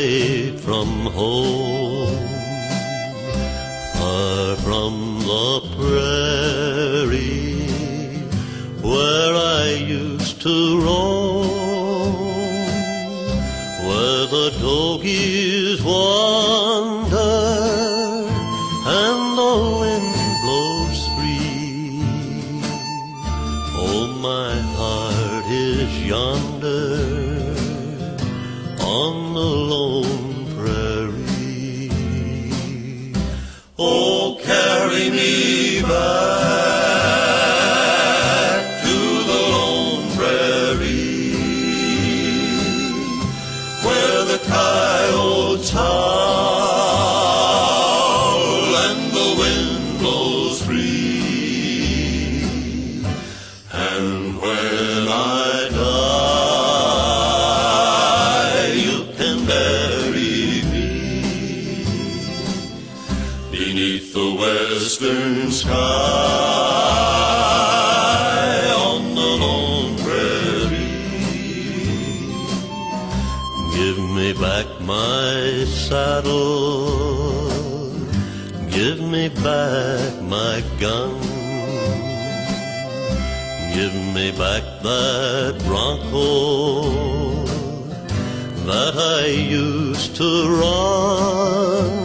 away from home, far from the prairie where I used to roam, where the doggies wander and the wind blows free. Oh, my heart is yonder on the lone prairie. Oh, carry me back to the lone prairie, where the coyotes howl and the wind blows free. And when I die, you can bury me beneath the western sky on the lone prairie. Give me back my saddle, give me back my gun, give me back that bronco that I used to run.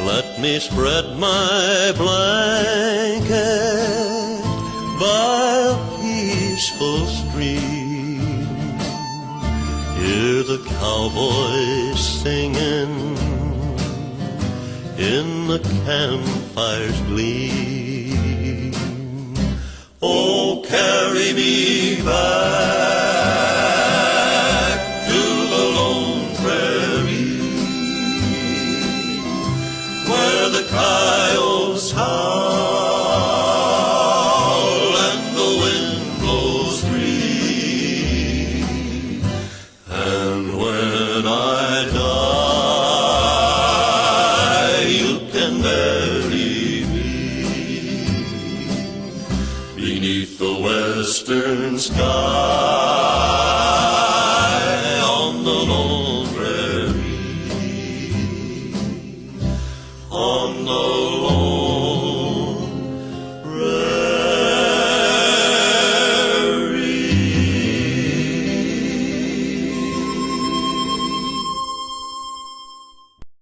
Let me spread my blanket by a peaceful stream, hear the cowboys singing in the campfire's gleam. Oh, carry me back to the lone prairie, where the coyotes howl and the wind blows free. And when I die, you can bury me beneath the western sky